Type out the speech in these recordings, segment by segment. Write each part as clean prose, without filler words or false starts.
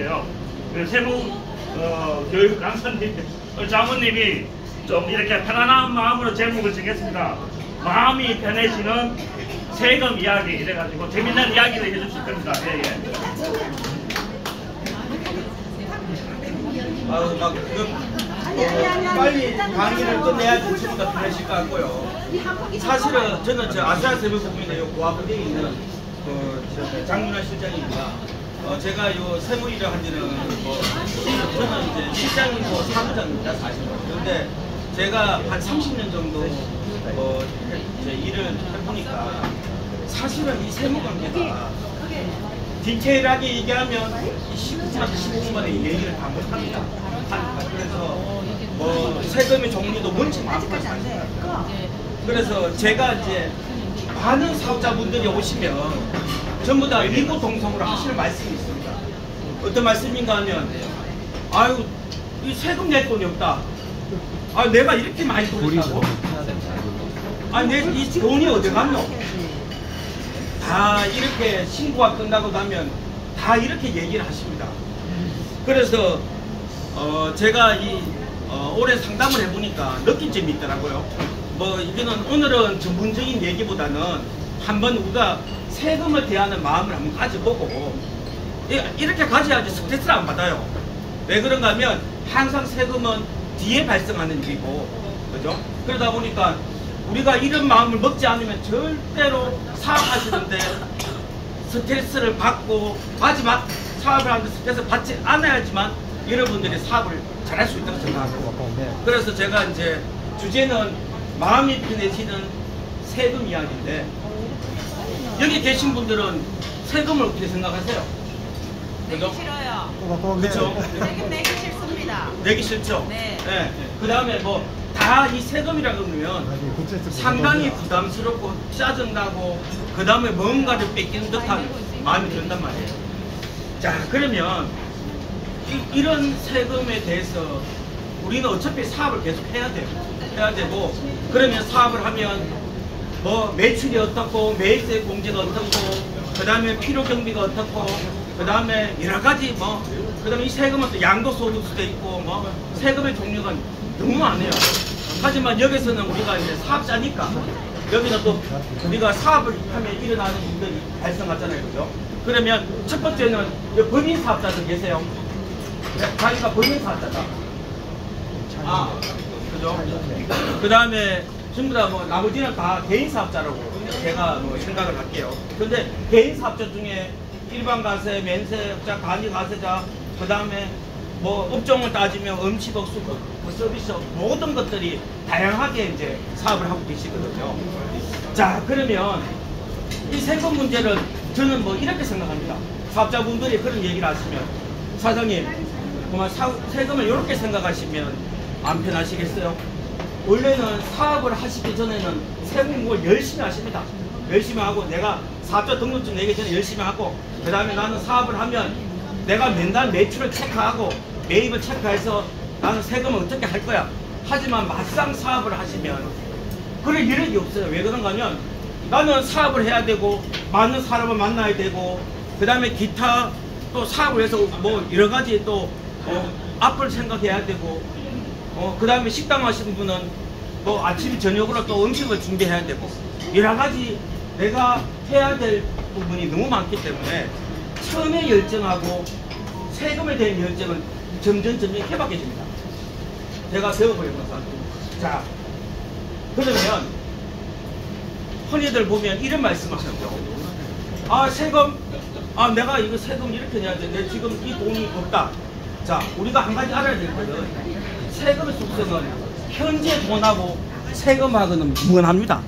있는데요. 세무 교육 강사님, 장모님이 좀 이렇게 편안한 마음으로 제목을 정했습니다. 마음이 편해지는 세금 이야기 이래가지고 재밌는 이야기를 해주실 겁니다. 예. 빨리 강의를 끝내야지 전부 다 편하실 것 같고요. 사실은 저는 아시아 세무법인의 고아부대에 있는 장윤환 실장입니다. 제가 요 세무 일을 한 지는 저는 이제 실장이고 사무장입니다, 사실은. 그런데 제가 한 30년 정도 이제 일을 해보니까 사실은 이 세무 관계가 디테일하게 얘기하면 10분만 15분만에 얘기를 다 못합니다. 그래서 세금의 종류도 뭔지 많고 사실은. 그래서 제가 이제 많은 사업자분들이 오시면 전부 다 이구동성으로 하시는 말씀이 있습니다. 어떤 말씀인가 하면, 아유, 이 세금 낼 돈이 없다. 아, 내가 이렇게 많이 벌었다고? 아, 이 돈이 어디 갔노? 다 이렇게 신고가 끝나고 나면 다 이렇게 얘기를 하십니다. 그래서 제가 올해 상담을 해보니까 느낀 점이 있더라고요. 이거는 오늘은 전문적인 얘기보다는 한번 우리가 세금을 대하는 마음을 한번 가져보고 이렇게 가져야지 스트레스를 안 받아요. 왜 그런가 하면 항상 세금은 뒤에 발생하는 일이고, 그죠? 그러다 보니까 우리가 이런 마음을 먹지 않으면 절대로 사업하시는데 스트레스를 받고, 마지막 사업을 하는데 스트레스 받지 않아야지만 여러분들이 사업을 잘할 수 있다고 생각하고, 그래서 제가 이제 주제는 마음이 편해지는 세금 이야기인데, 여기 계신 분들은 세금을 어떻게 생각하세요? 내기 싫어요. 그렇죠? 세금 내기 싫습니다. 내기 싫죠? 네. 그 다음에 다 이 세금이라고 그러면 상당히 부담스럽고 짜증나고, 그 다음에 뭔가를 뺏기는 듯한 마음이 든단 말이에요. 자, 그러면 이런 세금에 대해서 우리는 어차피 사업을 계속 해야 되고, 그러면 사업을 하면 매출이 어떻고, 매입세 공제가 어떻고, 그 다음에 필요 경비가 어떻고, 그 다음에 여러 가지 그 다음에 이 세금은 또 양도소득세도 있고, 세금의 종류가 너무 많아요. 하지만 여기서는 우리가 이제 사업자니까, 여기는 또 우리가 사업을 하면 일어나는 일들이 발생하잖아요. 그죠? 그러면 첫 번째는 법인 사업자들 계세요. 자기가 법인 사업자다. 그죠? 그 다음에 전부 다 나머지는 다 개인 사업자라고 제가 생각을 할게요. 근데 개인 사업자 중에 일반 가세, 면세자, 간이 가세자, 그 다음에 업종을 따지면 음식업, 수급, 서비스 모든 것들이 다양하게 이제 사업을 하고 계시거든요. 자, 그러면 이 세금 문제를 저는 이렇게 생각합니다. 사업자분들이 그런 얘기를 하시면, 사장님, 세금을 이렇게 생각하시면 안 편하시겠어요? 원래는 사업을 하시기 전에는 세금 공부를 열심히 하십니다. 열심히 하고, 내가 사업자 등록증 내기 전에 열심히 하고, 그 다음에 나는 사업을 하면 내가 맨날 매출을 체크하고 매입을 체크해서 나는 세금을 어떻게 할 거야. 하지만 막상 사업을 하시면 그럴 여력이 없어요. 왜 그런가 하면 나는 사업을 해야 되고, 많은 사람을 만나야 되고, 그 다음에 기타 또 사업을 해서 여러 가지 또 앞을 생각해야 되고, 그 다음에 식당 하시는 분은 아침 저녁으로 또 음식을 준비해야 되고, 여러 가지 내가 해야 될 부분이 너무 많기 때문에 처음에 열정하고 세금에 대한 열정은 점점 해박해집니다. 제가 배워보려면서. 자, 그러면 흔히들 보면 이런 말씀하셨죠. 세금, 내가 이거 세금 이렇게 내야 돼. 내 지금 이 돈이 없다. 자, 우리가 한 가지 알아야 될 거는 세금의 속성은 현재 돈하고 세금하고는 무관합니다.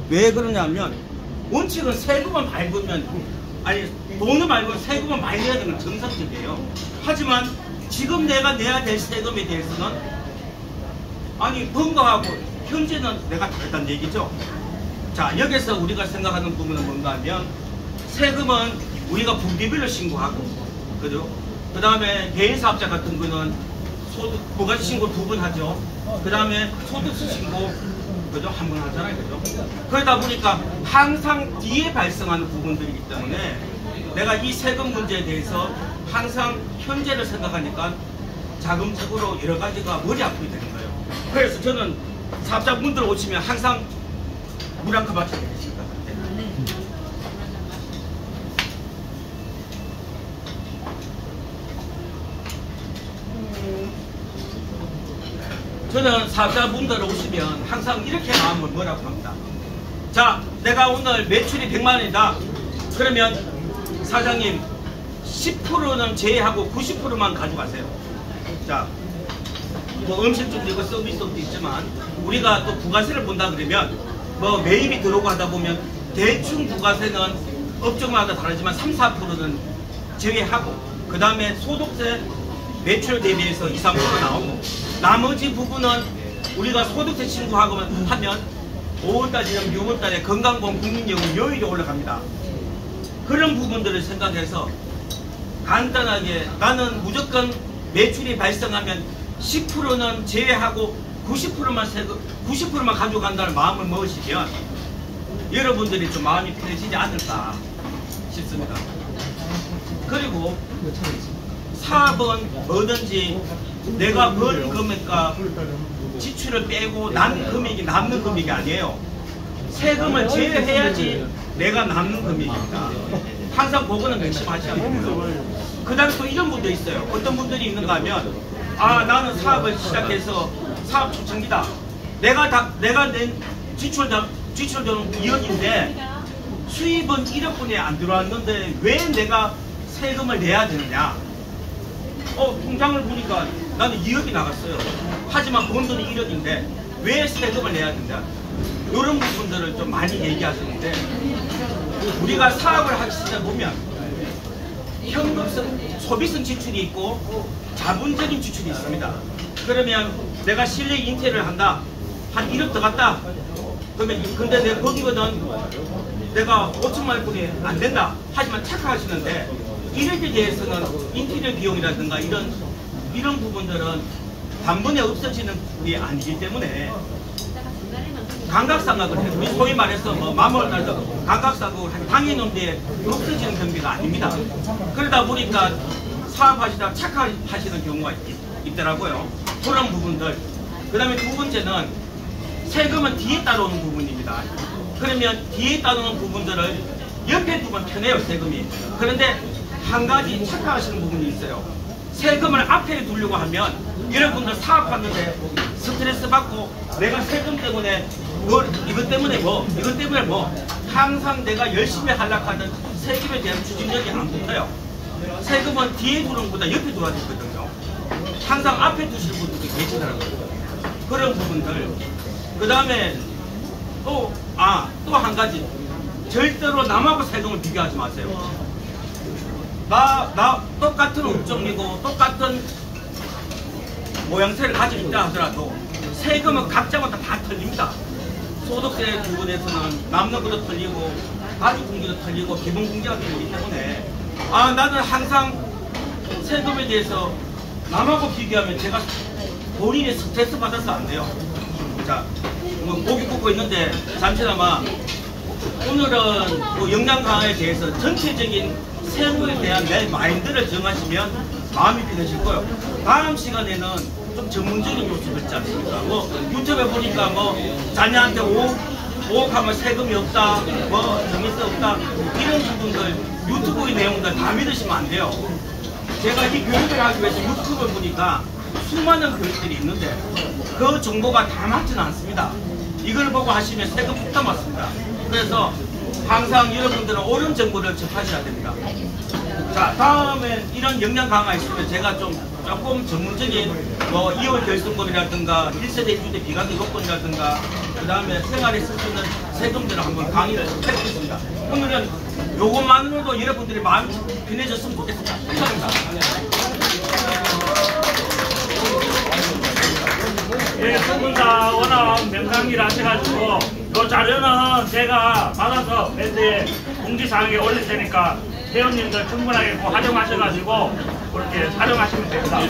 왜 그러냐면 원칙은 세금을 많이 벌면, 돈을 많이 벌면 세금을 많이 내야 되는 건 정상적이에요. 하지만 지금 내가 내야 될 세금에 대해서는 번 거하고 현재는 내가 다르다는 얘기죠. 자, 여기서 우리가 생각하는 부분은 뭔가 하면, 세금은 우리가 분기별로 신고하고, 그죠? 그 다음에 개인 사업자 같은 거는 부가세 신고 2번 하죠. 그 다음에 소득세 신고, 그죠? 한 번 하잖아요. 그죠? 그러다 보니까 항상 뒤에 발생하는 부분들이기 때문에 내가 이 세금 문제에 대해서 항상 현재를 생각하니까 자금적으로 여러 가지가 머리 아프게 되는 거예요. 그래서 저는 사업자분들 오시면 항상 물 한 컵 받쳐드리겠습니다. 저는 사업자분들 오시면 항상 이렇게 마음을 뭐라고 합니다. 자, 내가 오늘 매출이 100만 원이다. 그러면 사장님 10%는 제외하고 90%만 가져가세요. 자, 뭐 음식점도 있고 서비스도 있지만 우리가 또 부가세를 본다 그러면 뭐 매입이 들어오고 하다 보면 대충 부가세는 업종마다 다르지만 3, 4%는 제외하고 그 다음에 소득세 매출 대비해서 2, 3% 나오고 나머지 부분은 우리가 소득세 신고하고 하면 5월달 지나면 6월달에 건강보험 국민연금 요율이 올라갑니다. 그런 부분들을 생각해서 간단하게 나는 무조건 매출이 발생하면 10%는 제외하고 90%만 가져간다는 마음을 먹으시면 여러분들이 좀 마음이 편해지지 않을까 싶습니다. 그리고 사업은 뭐든지 내가 벌 금액과 지출을 빼고 난 금액이 남는 금액이 아니에요. 세금을 제외해야지 내가 남는 금액입니다. 항상 그거는 명심하셔야 됩니다. 그 다음에 또 이런 분도 있어요. 어떤 분들이 있는가 하면 아 나는 사업을 시작해서 사업 초창기다. 내가 낸 지출은 2억인데 수입은 1억분에 안 들어왔는데 왜 내가 세금을 내야 되느냐. 통장을 보니까 나는 2억이 나갔어요. 하지만 번 돈이 1억인데 왜 세금을 내야 된다. 이런 부분들을 좀 많이 얘기하시는데 우리가 사업을 하시다 보면 현금성, 소비성 지출이 있고 자본적인 지출이 있습니다. 그러면 내가 실내 인테리어를 한다. 한 1억 더 갔다. 그러면 근데 내가 거기거든 내가 5천만 원뿐이 안 된다. 하지만 착각하시는데 1억에 대해서는 인테리어 비용이라든가 이런 부분들은 단번에 없어지는 게 아니기 때문에 감각상각을 해요. 우리 소위 말해서 뭐 마음을 따서 감각상각을 당해놓은데 없어지는 경비가 아닙니다. 그러다 보니까 사업하시다가 착각하시는 경우가 있더라고요. 그런 부분들. 그 다음에 두 번째는 세금은 뒤에 따라오는 부분입니다. 그러면 뒤에 따라오는 부분들을 옆에 두면 편해요, 세금이. 그런데 한 가지 착각하시는 부분이 있어요. 세금을 앞에 두려고 하면 여러분들 사업하는데 스트레스 받고 내가 세금 때문에 이것 때문에 뭐 항상 내가 열심히 하려고 하는 세금에 대한 추진력이 안 붙어요. 세금은 뒤에 두는 것보다 옆에 둬야 되거든요. 항상 앞에 두실 분들이 계시더라고요. 그런 부분들. 그 다음에 또 한 가지. 절대로 남하고 세금을 비교하지 마세요. 나 똑같은 업종이고 똑같은 모양새를 가지고 있다 하더라도 세금은 각자마다 다 틀립니다. 소득세 부분에서는 남는 것도 틀리고 가족공제도 틀리고 기본공제가 틀리기 때문에 나는 항상 세금에 대해서 남하고 비교하면 제가 본인이 스트레스 받아서 안 돼요. 자, 뭐 고기 굽고 있는데 잠시나마 오늘은 뭐 영양 강화에 대해서 전체적인 세금에 대한 내 마인드를 정하시면 마음이 편해질 거예요. 다음 시간에는 좀 전문적인 요소가 있지 않습니까? 뭐 유튜브에 보니까 뭐 자녀한테 5억 하면 세금이 없다, 뭐 정의세 없다 이런 부분들 유튜브의 내용들 다 믿으시면 안 돼요. 제가 이 교육을 하기 위해서 유튜브를 보니까 수많은 교육들이 있는데 그 정보가 다 맞지는 않습니다. 이걸 보고 하시면 세금 폭탄 맞습니다. 그래서 항상 여러분들은 옳은 정보를 접하셔야 됩니다. 자, 다음에 이런 역량 강화 있으면 제가 조금 전문적인 뭐 2월 결승권이라든가 1세대 2대 비과세 요건이라든가 그 다음에 생활에 쓸 수 있는 세금들을 한번 강의를 해보겠습니다. 오늘은 요것만으로도 여러분들이 마음이 편해졌으면 좋겠습니다. 감사합니다. 예, 두 분 다 워낙 명강의를 하셔가지고 요 자료는 제가 받아서 밴드에 공지사항에 올릴 테니까 회원님들 충분하게 활용하셔가지고 그렇게 활용하시면 됩니다.